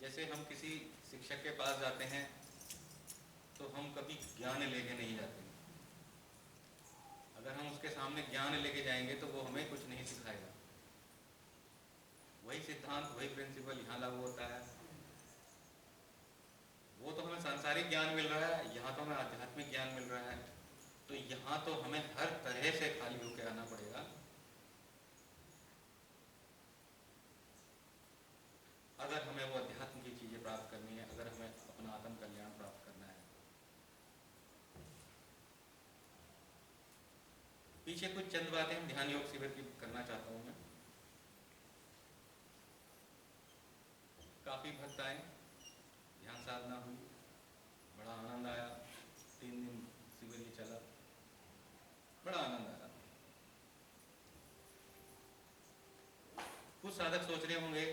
जैसे हम किसी शिक्षक के पास जाते हैं तो हम कभी ज्ञान लेके नहीं जाते। अगर हम उसके सामने ज्ञान लेके जाएंगे तो वो हमें कुछ नहीं सिखाएगा। वही सिद्धांत, वही प्रिंसिपल यहाँ लागू होता है। वो तो हमें सांसारिक ज्ञान मिल रहा है, यहाँ तो हमें आध्यात्मिक ज्ञान मिल रहा है। तो यहाँ तो हमें हर तरह से खाली होकर आना पड़ेगा अगर हमें वो अध्यात्म की चीजें प्राप्त करनी है, अगर हमें अपना आत्म कल्याण प्राप्त करना है। पीछे कुछ चंद बातें हम ध्यान योग शिविर की करना चाहता हूं मैं। काफी भक्त आए, ध्यान साधना हुई, बड़ा आनंद आया। 3 दिन शिविर ये चला, बड़ा आनंद आया। कुछ साधक सोच रहे होंगे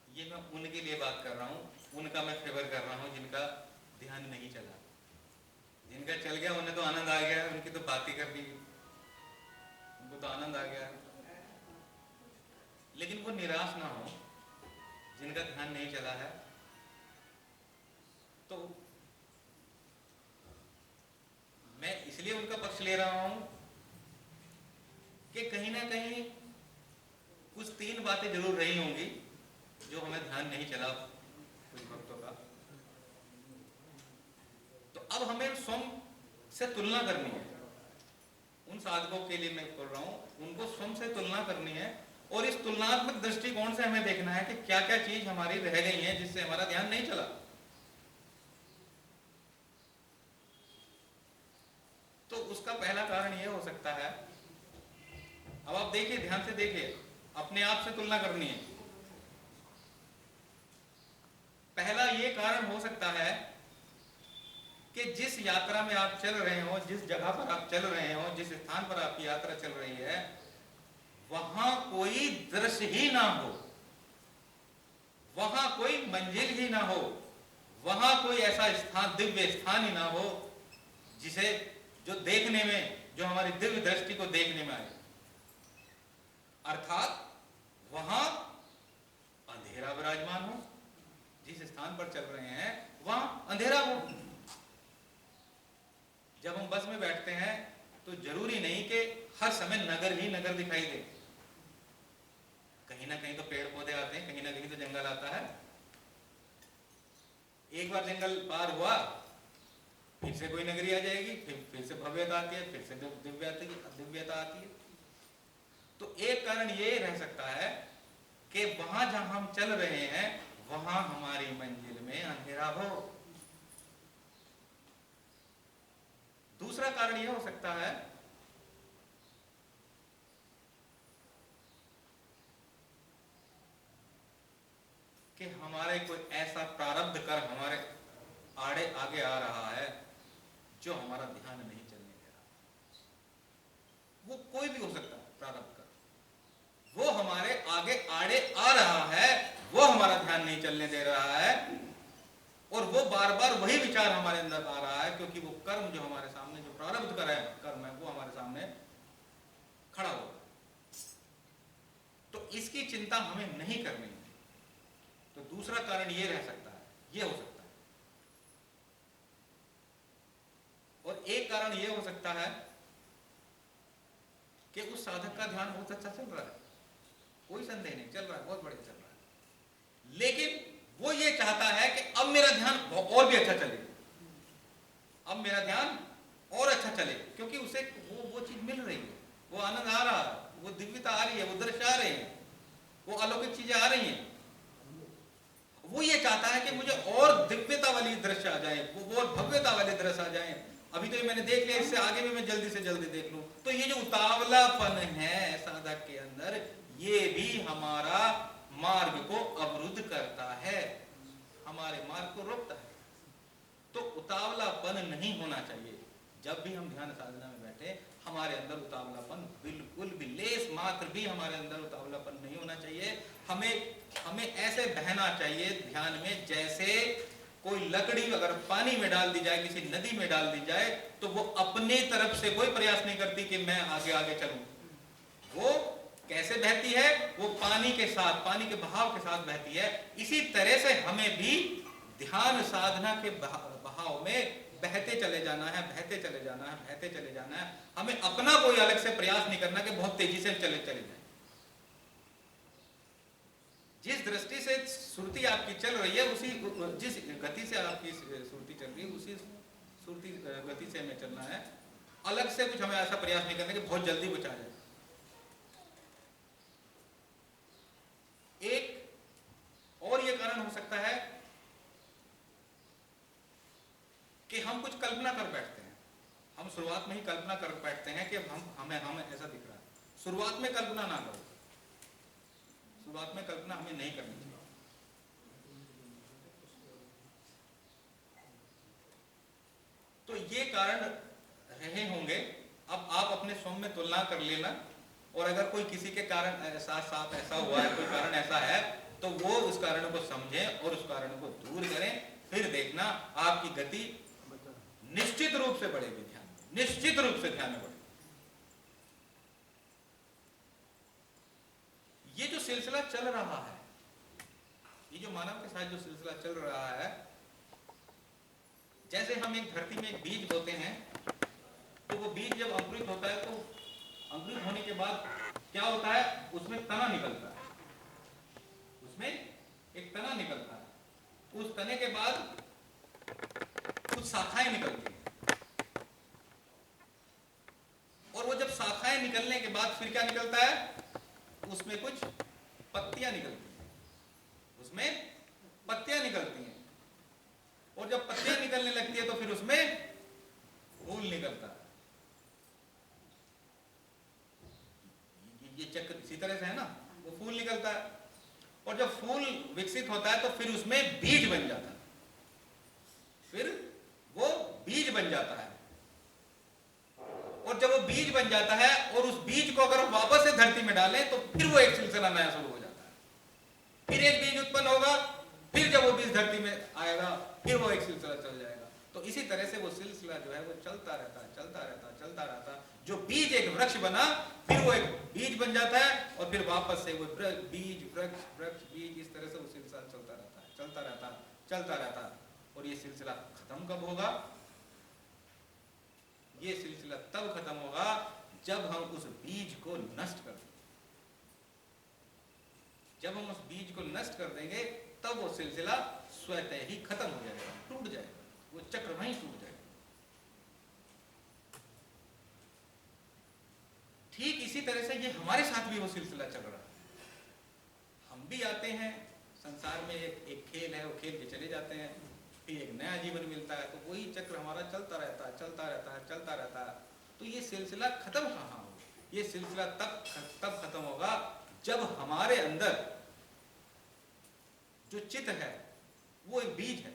ये मैं उनके लिए बात कर रहा हूँ, उनका मैं फेवर कर रहा हूँ जिनका ध्यान नहीं चला। जिनका चल गया उन्हें तो आनंद आ गया, उनकी तो बात ही कर दी, उनको तो आनंद आ गया। लेकिन वो निराश ना हो जिनका ध्यान नहीं चला है। तो मैं इसलिए उनका पक्ष ले रहा हूं कि कहीं ना कहीं कुछ 3 बातें जरूर रही होंगी जो हमें ध्यान नहीं चला कुछ भक्तों का। तो अब हमें स्वयं से तुलना करनी है। उन साधकों के लिए मैं बोल रहा हूं, उनको स्वयं से तुलना करनी है और इस तुलनात्मक दृष्टिकोण से हमें देखना है कि क्या क्या चीज हमारी रह गई है जिससे हमारा ध्यान नहीं चला। तो उसका पहला कारण यह हो सकता है, अब आप देखिए, ध्यान से देखिए, अपने आप से तुलना करनी है। पहला ये कारण हो सकता है कि जिस यात्रा में आप चल रहे हो, जिस जगह पर आप चल रहे हो, जिस स्थान पर आपकी यात्रा चल रही है, वहां कोई दृश्य ही ना हो, वहां कोई मंजिल ही ना हो, वहां कोई ऐसा स्थान, दिव्य स्थान ही ना हो जिसे जो देखने में, जो हमारी दिव्य दृष्टि को देखने में आए। अर्थात वहां अंधेरा विराजमान हो। जिस स्थान पर चल रहे हैं वहां अंधेरा हो। जब हम बस में बैठते हैं तो जरूरी नहीं कि हर समय नगर ही नगर दिखाई दे। कहीं ना कहीं तो पेड़ पौधे आते हैं, कहीं ना कहीं तो जंगल आता है। एक बार जंगल पार हुआ, फिर से कोई नगरी आ जाएगी, फिर से भव्यता आती है, फिर से दिव्यता आती है। तो एक कारण ये रह सकता है कि वहां जहां हम चल रहे हैं वहां हमारी मंजिल में अंधेरा हो। दूसरा कारण यह हो सकता है कि हमारे कोई ऐसा प्रारब्ध कर हमारे आड़े आगे आ रहा है जो हमारा ध्यान नहीं चलने दे रहा। वो कोई भी हो सकता है प्रारब्ध कर, वो हमारे आगे आड़े आ रहा है, वो हमारा ध्यान नहीं चलने दे रहा है और वो बार बार वही विचार हमारे अंदर आ रहा है, क्योंकि वो कर्म जो हमारे सामने, जो प्रारब्ध कर कर्म है, वो हमारे सामने खड़ा हो। तो इसकी चिंता हमें नहीं करनी है। तो दूसरा कारण ये रह सकता है, ये हो सकता है। और एक कारण ये हो सकता है कि उस साधक का ध्यान बहुत अच्छा चल रहा है, कोई संदेह नहीं, चल रहा है, बहुत बढ़िया चल रहा है, लेकिन वो ये चाहता है कि अब मेरा ध्यान और भी अच्छा चले, अब मेरा ध्यान और अच्छा चले, क्योंकि उसे वो चीज मिल रही है, वो आनंद आ रहा है, वो दिव्यता आ रही है, वो दृश्य आ रहे हैं, वो अलौकिक चीजें आ रही हैं। वो ये चाहता है कि मुझे और दिव्यता वाली दृश्य आ जाए, वो और भव्यता वाले दृश्य आ जाए। अभी तो ये मैंने देख लिया, इससे आगे भी मैं जल्दी से जल्दी देख लूं। तो ये जो उतावलापन है साधक के अंदर, ये भी हमारा मार्ग को अवरुद्ध करता है, हमारे मार्ग को रोकता है। तो उतावलापन नहीं होना चाहिए। जब भी हम ध्यान साधना में बैठे, हमारे अंदर उतावलापन बिल्कुल भी, लेस मात्र भी हमारे अंदर उतावलापन नहीं होना चाहिए। हमें ऐसे बहना चाहिए ध्यान में जैसे कोई लकड़ी अगर पानी में डाल दी जाए, किसी नदी में डाल दी जाए, तो वो अपने तरफ से कोई प्रयास नहीं करती कि मैं आगे आगे चलूं। वो कैसे बहती है? वो पानी के साथ, पानी के बहाव के साथ बहती है। इसी तरह से हमें भी ध्यान साधना के बहाव में बहते चले जाना है, बहते चले जाना है, बहते चले जाना है। हमें अपना कोई अलग से प्रयास नहीं करना कि बहुत तेजी से चले जाए। जिस दृष्टि से सुरती आपकी चल रही है, उसी जिस गति से आपकी सुरती चल रही है, उसी सुरती गति से हमें चलना है। अलग से कुछ हमें ऐसा प्रयास नहीं करना कि बहुत जल्दी कुछ आ जाए। एक और ये कारण हो सकता है कि हम कुछ कल्पना कर बैठते हैं। हम शुरुआत में ही कल्पना कर बैठते हैं कि हमें ऐसा दिख रहा है। शुरुआत में कल्पना ना करो, शुरुआत में कल्पना हमें नहीं करनी चाहिए। तो ये कारण रहे होंगे। अब आप अपने स्वयं में तुलना कर लेना, और अगर कोई किसी के कारण साथ ऐसा हुआ है, कोई कारण ऐसा है, तो वो उस कारण को समझें और उस कारण को दूर करें। फिर देखना आपकी गति निश्चित रूप से बढ़ेगी, ध्यान निश्चित रूप से ध्यान में बढ़ेगी। ये जो सिलसिला चल रहा है, ये जो मानव के साथ जो सिलसिला चल रहा है, जैसे हम एक धरती में एक बीज बोते हैं, तो वो बीज जब अंकुरित होता है, तो अंकुरित होने के बाद क्या होता है? उसमें तना निकलता है, उसमें एक तना निकलता है। उस तने के बाद कुछ शाखाएं निकलती हैं, और वो जब शाखाएं निकलने के बाद फिर क्या निकलता है? उसमें कुछ पत्तियां निकलती हैं, उसमें पत्तियां निकलती हैं, और जब पत्तियां निकलने लगती है तो फिर उसमें फूल निकलता है। ये चक्र इसी तरह से है ना, वो फूल निकलता है, और जब फूल विकसित होता है तो फिर उसमें बीज बन जाता है, फिर वो बीज बन जाता है। और जब वो बीज बन जाता है, और उस बीज को अगर वापस से धरती में डालें, तो फिर वो एक सिलसिला नया शुरू हो जाता है। फिर एक बीज उत्पन्न होगा, फिर जब वो बीज धरती में आएगा, फिर वो एक सिलसिला चल जाएगा। तो इसी तरह से वो सिलसिला जो है वो चलता रहता है, चलता रहता है, चलता रहता है। जो बीज एक वृक्ष बना, फिर वो एक बीज बन जाता है, और फिर वापस से वो बीज वृक्ष वृक्ष बीज, इस तरह से वो सिलसिला चलता रहता है, चलता रहता है, चलता रहता है। और ये सिलसिला खत्म कब होगा? ये सिलसिला तब खत्म होगा जब हम उस बीज को नष्ट कर देंगे। जब हम उस बीज को नष्ट कर देंगे, तब वो सिलसिला स्वतः ही खत्म हो जाएगा, टूट जाएगा, वो चक्र वहीं टूट जाएगा। ठीक इसी तरह से ये हमारे साथ भी वो सिलसिला चल रहा है। हम भी आते हैं संसार में, एक खेल है, वो खेल के चले जाते हैं, फिर एक नया जीवन मिलता है, तो वही चक्र हमारा चलता रहता है, चलता रहता है, चलता रहता है। तो ये सिलसिला खत्म कहाँ होगा? ये सिलसिला तब खत्म होगा जब हमारे अंदर जो चित्त है वो एक बीज है।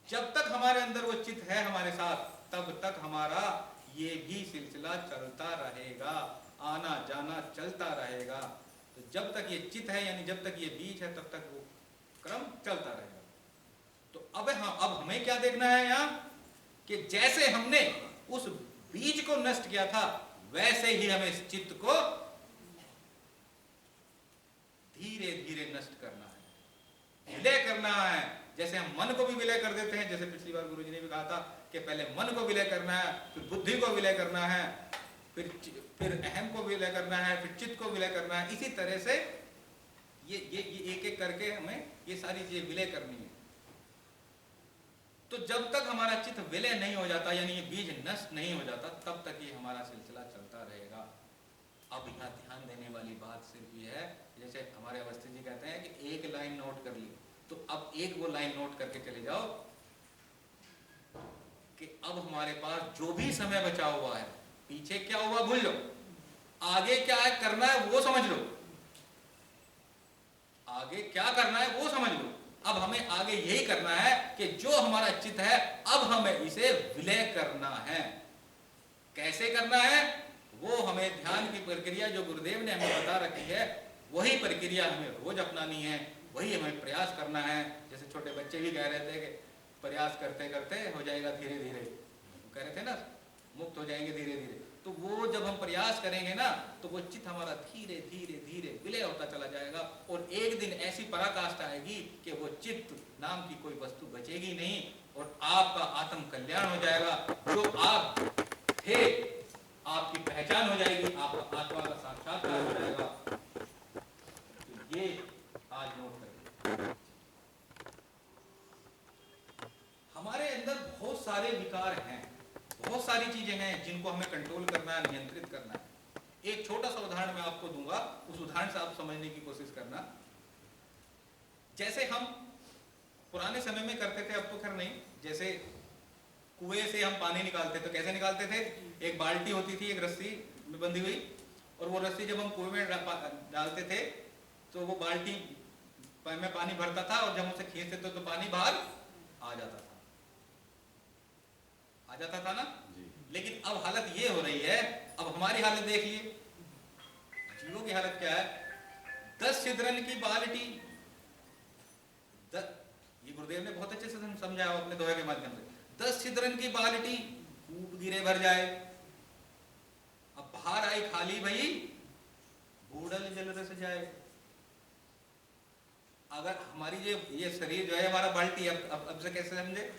जब तक हमारे अंदर वो चित्त है हमारे साथ, तब तक हमारा ये भी सिलसिला चलता रहेगा, आना जाना चलता रहेगा। तो जब तक ये चित्त है, यानी जब तक ये बीज है, तब तक वो क्रम चलता रहेगा। तो अब हमें क्या देखना है यहाँ, कि जैसे हमने उस बीज को नष्ट किया था, वैसे ही हमें इस चित्त को धीरे धीरे नष्ट करना है, विलय करना है। जैसे हम मन को भी विलय कर देते हैं, जैसे पिछली बार गुरुजी ने भी कहा था कि पहले मन को विलय करना है, फिर बुद्धि को विलय करना है, फिर अहम को विलय करना है, फिर चित्त को विलय करना है। इसी तरह से ये एक एक करके हमें ये सारी चीजें विलय करनी है। तो जब तक हमारा चित्त विलय नहीं हो जाता, यानी ये बीज नष्ट नहीं हो जाता, तब तक ये हमारा सिलसिला चलता रहेगा। अब यहाँ ध्यान देने वाली बात सिर्फ ये है, जैसे हमारे अवस्थी जी कहते हैं कि एक लाइन नोट कर ली, तो अब एक वो लाइन नोट करके चले जाओ कि अब हमारे पास जो भी समय बचा हुआ है, पीछे क्या हुआ भूल लो, आगे क्या है करना है वो समझ लो, आगे क्या करना है वो समझ लो। अब हमें आगे यही करना है कि जो हमारा चित्त है, अब हमें इसे विलय करना है। कैसे करना है? वो हमें ध्यान की प्रक्रिया जो गुरुदेव ने हमें बता रखी है, वही प्रक्रिया हमें रोज अपनानी है, वही हमें प्रयास करना है। जैसे छोटे बच्चे भी कह रहे थे कि प्रयास करते करते हो जाएगा धीरे धीरे, कह रहे थे ना, मुक्त हो जाएंगे धीरे धीरे। तो वो जब हम प्रयास करेंगे ना तो वो चित्त हमारा धीरे धीरे धीरे विलय होता चला जाएगा और एक दिन ऐसी पराकाष्ठा आएगी कि वो चित्त नाम की कोई वस्तु बचेगी नहीं और आपका आत्म कल्याण हो जाएगा। जो आप थे आपकी पहचान हो जाएगी, आपका आत्मा का साक्षात्कार हो जाएगा। तो ये आज नोट करें। हमारे अंदर बहुत सारे विकार हैं, बहुत सारी चीजें हैं जिनको हमें कंट्रोल करना है, नियंत्रित करना है। एक छोटा सा उदाहरण मैं आपको दूंगा, उस उदाहरण से आप समझने की कोशिश करना। जैसे हम पुराने समय में करते थे, अब तो खैर नहीं, जैसे कुएं से हम पानी निकालते तो कैसे निकालते थे? एक बाल्टी होती थी, एक रस्सी में बंधी हुई, और वो रस्सी जब हम कुएं में डालते थे तो वो बाल्टी में पानी भरता था और जब उसे खींचते थे तो पानी बाहर आ जाता था ना। लेकिन अब हालत ये हो रही है, अब हमारी हालत देख लिए, जीवों की हालत क्या है? 10 छिद्रन की बाल्टी, ये गुरुदेव ने बहुत अच्छे से समझाया अपने दोहे के माध्यम से। 10 छिद्रन की बाल्टी कूप गिरे भर जाए, अब बाहर आई खाली भई बूढ़ल जल रस जाए। अगर हमारी ये शरीर जो है हमारा बाल्टी, अब से कैसे समझे?